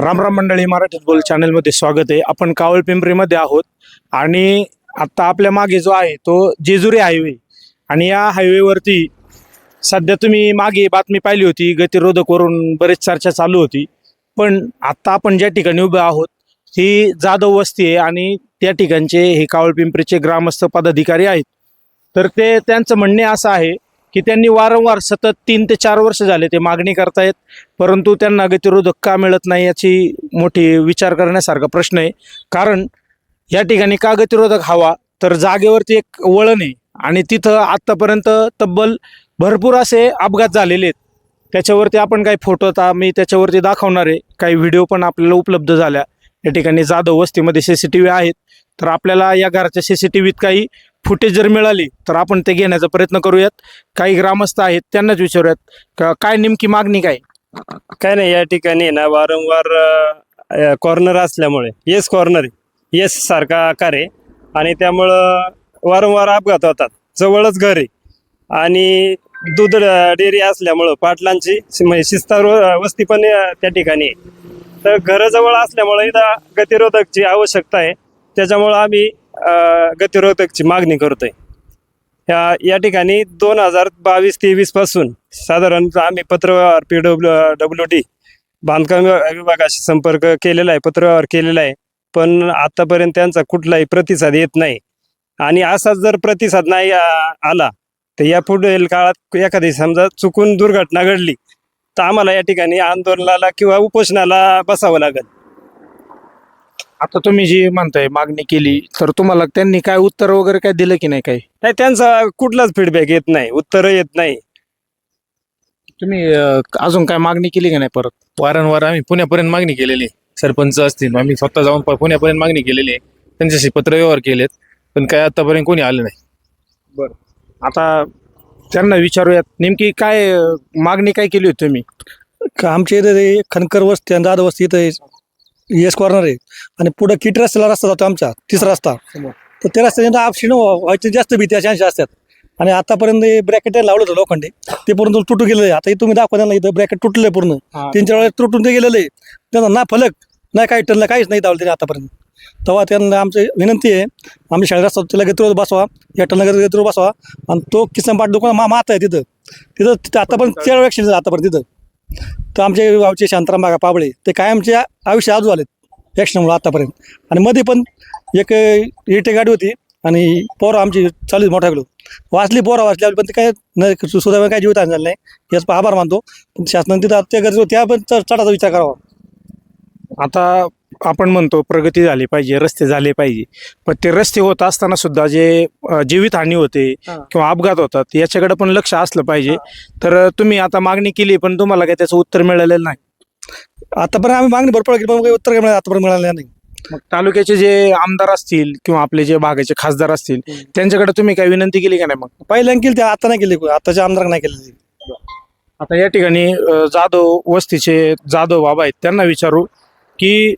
राम राम मंडळी, मराठीत बोल चॅनलमध्ये स्वागत आहे. आपण कावळपिंपरीमध्ये आहोत आणि आता आपल्या मागे जो आहे तो जेजुरी हायवे आणि या हायवेवरती सध्या तुम्ही मागे बातमी पाहिली होती, गतिरोधकवरून बरेच चर्चा चालू होती. पण आता आपण ज्या ठिकाणी उभे आहोत ही जाधव वस्ती आहे आणि त्या ठिकाणचे हे कावळपिंपरीचे ग्रामस्थ पदाधिकारी आहेत. तर त्यांचं म्हणणे असं आहे की त्यांनी वारंवार सतत 3 ते 4 वर्ष झाले ते मागणी करतायत, परंतु त्यांना गतिरोधक का मिळत नाही याची मोठी विचार करण्यासारखा प्रश्न आहे. कारण या ठिकाणी का गतिरोधक हवा, तर जागेवरती एक वळण आहे आणि तिथं आत्तापर्यंत तब्बल भरपूर असे अपघात झालेले आहेत. त्याच्यावरती आपण काही फोटो आता मी त्याच्यावरती दाखवणार आहे, काही व्हिडिओ पण आपल्याला उपलब्ध झाल्या. या ठिकाणी जाधव वस्तीमध्ये CCTV आहेत, तर आपल्याला या घराच्या CCTVत काही फुटेज जर मिळाली तर आपण ते घेण्याचा प्रयत्न करूयात. काही ग्रामस्थ आहेत त्यांनाच विचारूयात काय नेमकी मागणी काय नाही, या ठिकाणी ना वारंवार कॉर्नर असल्यामुळे येस कॉर्नर येस सारखा आकार आहे आणि त्यामुळं वारंवार अपघात होतात. जवळच घर आहे आणि दूध डेअरी असल्यामुळं पाटलांची म्हणजे शिस्तार वस्ती पण त्या ठिकाणी आहे. तर घराजवळ असल्यामुळे इथं गतिरोधकची आवश्यकता आहे. त्याच्यामुळं आम्ही गतिरोधकची मागणी करतोय. या ठिकाणी 2022-23 पासून साधारणतः आम्ही पत्रव्यवहार PWD बांधकाम विभागाशी संपर्क केलेला आहे, पत्रव्यवहार केलेला आहे, पण आतापर्यंत त्यांचा कुठलाही प्रतिसाद येत नाही. आणि असाच जर प्रतिसाद नाही आला तर या पुढील काळात एखादी समजा चुकून दुर्घटना घडली तर आम्हाला या ठिकाणी आंदोलनाला किंवा उपोषणाला बसावं लागेल. आता तुम्ही जी म्हणताय मागणी केली, तर तुम्हाला त्यांनी काय उत्तर वगैरे काय दिलं की नाही? काही नाही, त्यांचा कुठलाच फीडबॅक येत नाही, उत्तर येत नाही. तुम्ही अजून काय मागणी केली की नाही? परत वारंवार आम्ही पुण्यापर्यंत मागणी केलेली, सरपंच असतील आम्ही स्वतः जाऊन पुण्यापर्यंत मागणी केलेली आहे, त्यांच्याशी पत्रव्यवहार केलेत, पण काय आतापर्यंत कोणी आलं नाही. बरं, आता त्यांना विचारूयात नेमकी काय मागणी काय केली होती तुम्ही? आमच्या इथे खनकर वस्ती आणि दादा वस्ती इथं येस कॉर्नर आहे आणि पुढे किट रस्त्याला रस्ता जातो आमचा, तिसरा रस्ता. तर त्या रस्त्याने आपशी व्हायची जास्त भीती चान्स असतात. आणि आतापर्यंत ब्रॅकेट लावलं होतं लोखंडे, ते पूर्ण तुटून गेलेलं आहे. आता तुम्ही दाखवा त्यांना, इथं ब्रॅकेट तुटलं पूर्ण 3-4 वेळेस तुटून ते गेलेलं आहे. त्यांना ना फलक नाही काही टनलं काहीच नाही दावलं त्यांनी आतापर्यंत. तेव्हा त्यांना आमची विनंती आहे, आम्ही शाळेत रस्ता त्याला गतिरोध बसवा, या टनला गतिरोध बसवा. आणि तो किसन पाट दुकान माता आहे तिथं आतापर्यंत 4 वेळा ॲक्सिडेंट आतापर्यंत तिथं. तर आमचे गावचे शांताराम बागा पाबळे ते कायमच्या आयुष्य आजू आलेत ॲक्सिडेंटमुळे आतापर्यंत. आणि मध्ये पण एक इटे गाडी होती आणि पोरं आमची चालू मोठा गेलो वाचली, पोरं वाचली, पण ते काय सुद्धा काय जीवित झालं नाही, याच आभार मानतो. पण शासनाने तिथं त्या गरज त्या पण चढाचा विचार करावा. आता आपण म्हणतो प्रगती झाली पाहिजे, रस्ते झाले पाहिजे, पण ते रस्ते होत असताना सुद्धा जे जीवितहानी होते किंवा अपघात होतात याच्याकडे पण लक्ष असलं पाहिजे. तर तुम्ही आता मागणी केली पण तुम्हाला काही त्याचं उत्तर मिळालेलं नाही. आतापर्यंत आम्ही मागणी भरपूर केली पण काही उत्तर काय आतापर्यंत मिळालं नाही. मग तालुक्याचे जे आमदार असतील किंवा आपले जे भागाचे खासदार असतील त्यांच्याकडे तुम्ही काही विनंती केली का नाही? मग पहिल्यांदा केली, त्या आता नाही केली, आताच्या आमदार नाही केली. आता या ठिकाणी जाधव वस्तीचे जाधव बाबा आहेत, त्यांना विचारू की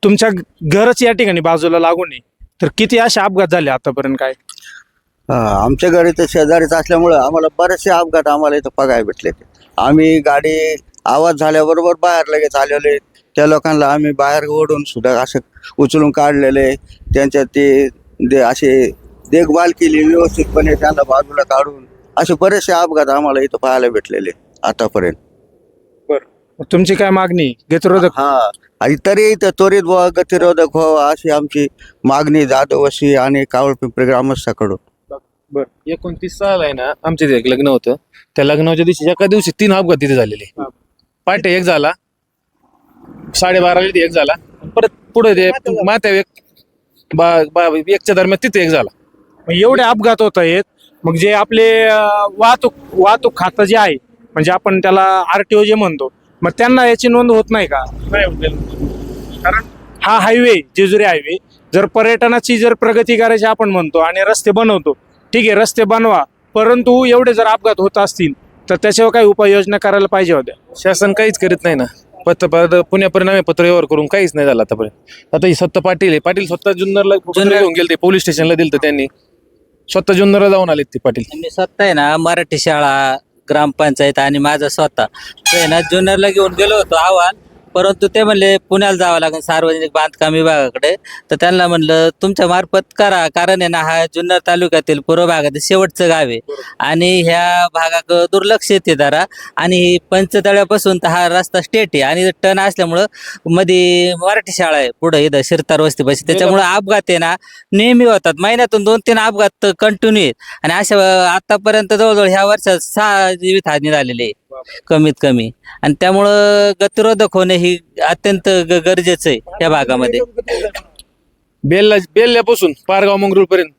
तुमच्या घरच या ठिकाणी बाजूला लागू नये, तर किती असे अपघात झाले आतापर्यंत? काय आमच्या घरी तर शेजारीच असल्यामुळं आम्हाला बरेचसे अपघात आम्हाला इथं बघायला भेटले. आम्ही गाडी आवाज झाल्याबरोबर बाहेर लगेच आलेले, त्या लोकांना आम्ही बाहेर ओढून सुद्धा असं उचलून काढलेले, त्यांच्या ते असे देखभाल केली व्यवस्थितपणे, त्यांना बाजूला काढून असे बरेचसे अपघात आम्हाला इथं पाहायला भेटलेले आतापर्यंत. बरं, तुमची काय मागणी? गतिरोधक आणि तरी इथं त्वरित गतिरोधक व्हावा अशी आमची मागणी जाधव वस्ती आणि कावळपिंपरी ग्रामस्थाकडून. 29 साल आहे ना, आमच्या इथे एक लग्न होतं, त्या लग्नाच्या दिवशी एका दिवशी 3 अपघात तिथे झालेले. पाटे एक झाला, 12:30 एक झाला, परत पुढे ते मात्या एकच्या दरम्यान तिथे एक झाला. एवढे अपघात होत आहेत, मग जे आपले वाहतूक खातं जे आहे म्हणजे आपण त्याला RTO जे म्हणतो, मग त्यांना याची नोंद होत नाही का? कारण हा हायवे जेजुरी हायवे जर पर्यटनाची जर प्रगती करायची आपण म्हणतो आणि रस्ते बनवतो, ठीक आहे रस्ते बनवा, परंतु एवढे जर अपघात होत असतील तर त्याच्यावर काही उपाययोजना करायला पाहिजे होत्या. शासन काहीच करीत नाही ना. पुण्यापर्यंत आम्ही पत्रव्यवहार करून काहीच नाही झालं आतापर्यंत. आता ही सत्ता पाटील आहे, पाटील स्वतः जुन्नरला घेऊन गेले, पोलीस स्टेशनला दिलं त्यांनी, स्वतः जुन्नरला जाऊन आले ते पाटील. मी स्वतः आहे ना मराठी शाळा, ग्रामपंचायत आणि माझा स्वतः जुन्नरला घेऊन गेलो होतो अहवाल, परंतु ते म्हणले पुण्याला जावं लागेल सार्वजनिक बांधकाम विभागाकडे. तर त्यांना म्हणलं तुमच्या मार्फत करा, कारण आहे ना हा जुन्नर तालुक्यातील पूर्व भागातील शेवटचं गाव आहे आणि ह्या भागाक दुर्लक्ष येते जरा. आणि पंचतळ्यापासून तर हा रस्ता स्टेट आहे आणि टर्न असल्यामुळं मध्ये मराठी शाळा आहे पुढे इथं शिरतार वस्तीपाशी, त्याच्यामुळे अपघात आहे ना नेहमी होतात. महिन्यातून 2-3 अपघात कंटिन्यू आहेत आणि अशा आतापर्यंत जवळजवळ ह्या वर्षात 6 जीवितहानी झालेली आहे कमीत कमी. आणि त्यामुळं गतिरोधक होणे ही अत्यंत गरजेचं आहे या भागामध्ये. बेल्ल्यापासून पारगाव मंगरूळ पर्यंत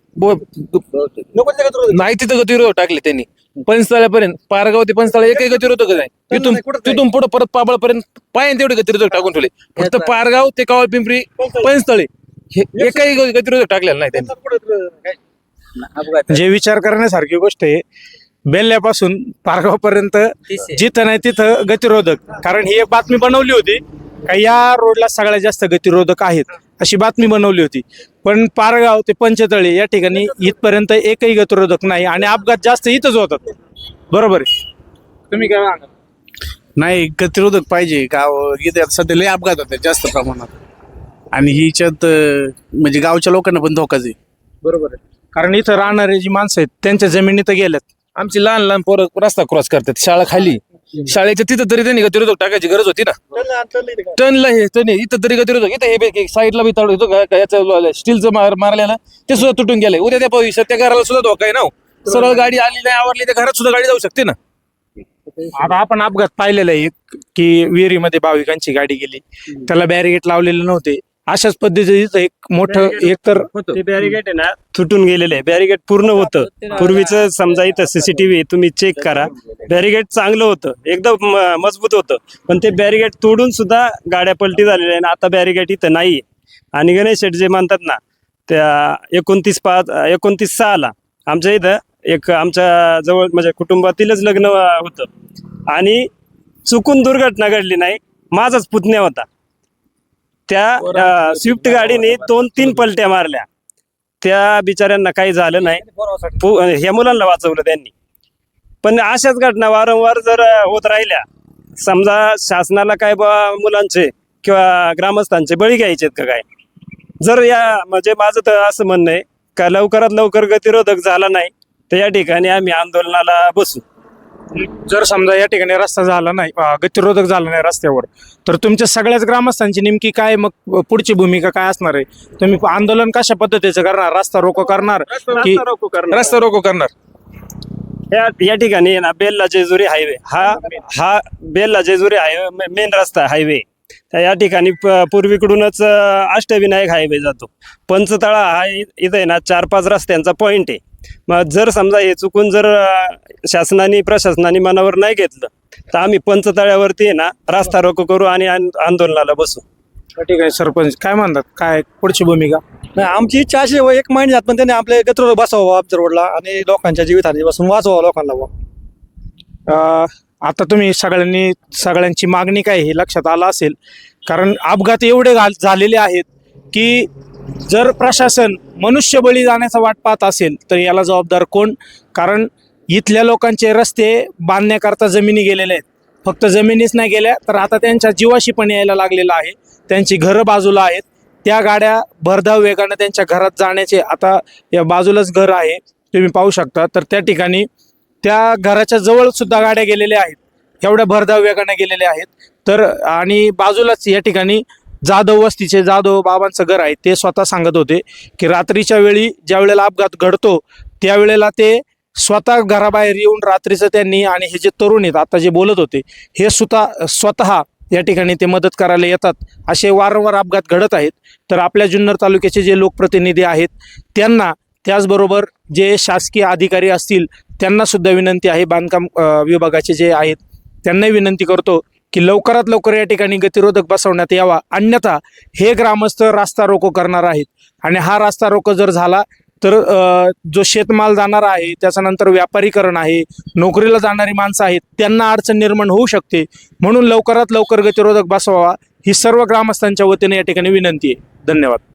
नाही तिथं गतिरोधक टाकले त्यांनी. पंचतळ्यापर्यंत पारगाव ते पंचतळा एकही गतिरोधक नाही. तिथून पुढे परत पाबळपर्यंत पायन तेवढे गतिरोधक टाकून ठेवले. फक्त पारगाव ते कावळ पिंपरी पंचतळे हे एकही गतिरोधक टाकलेलं नाही त्यांनी. जे विचार करण्यासारखी गोष्ट आहे, बेल्ल्यापासून पारगाव पर्यंत जिथं नाही तिथं गतिरोधक. कारण ही एक बातमी बनवली होती का या रोडला सगळ्यात जास्त गतिरोधक आहेत अशी बातमी बनवली होती. पण पारगाव ते पंचतळे या ठिकाणी इथपर्यंत एकही गतिरोधक नाही आणि अपघात जास्त इथंच होतात. बरोबर आहे. तुम्ही काय सांगा? नाही, गतिरोधक पाहिजे का इथे सध्या लय अपघात होते जास्त प्रमाणात आणि हिच्यात म्हणजे गावच्या लोकांना पण धोकाच आहे. बरोबर आहे. कारण इथं राहणारे जी माणसं आहेत त्यांच्या जमिनी तर गेल्यात. आमची लहान लहान पोरं रस्ता क्रॉस करतात शाळा खाली, शाळेच्या तिथं तरी त्यांनी गतिरोधक टाकायची गरज होती ना. टर्नला हे इथं तरी गतिरोधक इथं साईडला बी याचं स्टीलचं मारलेलं ते सुद्धा तुटून गेलंय. उद्या त्या भविष्यात त्या घराला सुद्धा धोका आहे ना. सरळ गाडी आली नाही आवरली त्या घरात सुद्धा गाडी जाऊ शकते ना. आता आपण अपघात पाहिलेला आहे की विहिरीमध्ये भाविकांची गाडी गेली, त्याला बॅरिगेट लावलेले नव्हते. अशाच पद्धतीचं एक मोठं एकतर ते बॅरिगेट आहे ना तुटून गेलेलं आहे. बॅरिगेट पूर्ण होतं पूर्वीचं. समजा इथं सीसीटीव्ही तुम्ही चेक करा, बॅरिगेट चांगलं होतं एकदम मजबूत होतं. पण ते बॅरिगेट तोडून सुद्धा गाड्या पलटी झालेल्या आहे. आता बॅरिगेट इथं नाही. आणि गणेश शेठ जे म्हणतात ना त्या 29/6 आमच्या इथं एक आमच्या जवळ म्हणजे कुटुंबातीलच लग्न होतं आणि चुकून दुर्घटना घडली नाही. माझाच पुतण्या होता, त्या स्विफ्ट गाडीने 2-3 पलट्या मारल्या. त्या बिचाऱ्यांना काही झालं नाही, ह्या मुलांना वाचवलं त्यांनी. पण अशाच घटना वारंवार जर होत राहिल्या, समजा शासनाला काय मुलांचे किंवा ग्रामस्थांचे बळी घ्यायचे का काय, जर या म्हणजे माझं तर असं म्हणणं आहे का लवकरात लवकर गतिरोधक झाला नाही तर या ठिकाणी आम्ही आंदोलनाला बसू. जर समजा या ठिकाणी रस्ता झाला नाही, गतिरोधक झाला नाही रस्त्यावर, तर तुमच्या सगळ्याच ग्रामस्थांची नेमकी काय मग पुढची भूमिका काय असणार आहे? तुम्ही आंदोलन कशा पद्धतीचं करणार? रस्ता रोको करणार की रस्ता रोको करणार? या ठिकाणी ना बेल्ला जेजुरी हायवे हा बेल्ला जेजुरी हायवे मेन रस्ता हायवे. या ठिकाणी पूर्वीकडूनच अष्टविनायक हायवे जातो. पंचतळा हा इथं आहे ना 4-5 रस्त्यांचा पॉइंट आहे. मग जर समजा हे चुकून जर शासनाने प्रशासनाने मनावर नाही घेतलं तर आम्ही पंचतळ्यावरती आहे ना रस्ता रोको करू आणि आंदोलनाला बसू. ठीक आहे. सरपंच काय म्हणतात, काय पुढची भूमिका? नाही, आमची इच्छा अशी आहे, एक महिन्यात पण त्यांनी आपले गतिरोधक बसवावं आमच्या रोडला आणि लोकांच्या जीवितहानी पासून वाचवावं लोकांना. आता तुम्ही सगळ्यांची मागणी काय हे लक्षात आलं असेल. कारण अपघात एवढे झालेले आहेत की जर प्रशासन मनुष्यबळी जाण्याचा वाट पाहत असेल तर याला जबाबदार कोण? कारण इथल्या लोकांचे रस्ते बांधण्याकरता जमिनी गेलेल्या आहेत. फक्त जमिनीच नाही गेल्या तर आता त्यांच्या जीवाशी पण यायला लागलेलं आहे. त्यांची घरं बाजूला आहेत, त्या गाड्या भरधाव वेगानं त्यांच्या घरात जाण्याचे, आता या बाजूलाच घर आहे तुम्ही पाहू शकता, तर त्या ठिकाणी त्या घराच्या जवळ सुद्धा गाड्या गेलेल्या आहेत, एवढ्या भरधाव वेगाने गेलेल्या आहेत. तर आणि बाजूलाच या ठिकाणी जाधव वस्तीचे जाधव बाबांचं घर आहे. ते स्वतः सांगत होते की रात्रीच्या वेळी ज्या वेळेला अपघात घडतो त्यावेळेला ते स्वतः घराबाहेर येऊन रात्रीचं त्यांनी, आणि हे जे तरुण आहेत आता जे बोलत होते हे स्वतः या ठिकाणी ते मदत करायला येतात. असे वारंवार अपघात घडत आहेत. तर आपल्या जुन्नर तालुक्याचे जे लोकप्रतिनिधी आहेत त्यांना, त्याचबरोबर जे शासकीय अधिकारी असतील त्यांना सुद्धा विनंती आहे, बांधकाम विभागाचे जे आहेत त्यांनाही विनंती करतो की लवकरात लवकर या ठिकाणी गतिरोधक बसवण्यात यावा. अन्यथा हे ग्रामस्थ रास्ता रोको करणार आहेत आणि हा रास्ता रोको जर झाला तर जो शेतमाल जाणार आहे, त्याच्यानंतर व्यापारीकरण आहे, नोकरीला जाणारी माणसं आहेत त्यांना अडचण निर्माण होऊ शकते. म्हणून लवकरात लवकर गतिरोधक बसवावा ही सर्व ग्रामस्थांच्या वतीने या ठिकाणी विनंती आहे. धन्यवाद.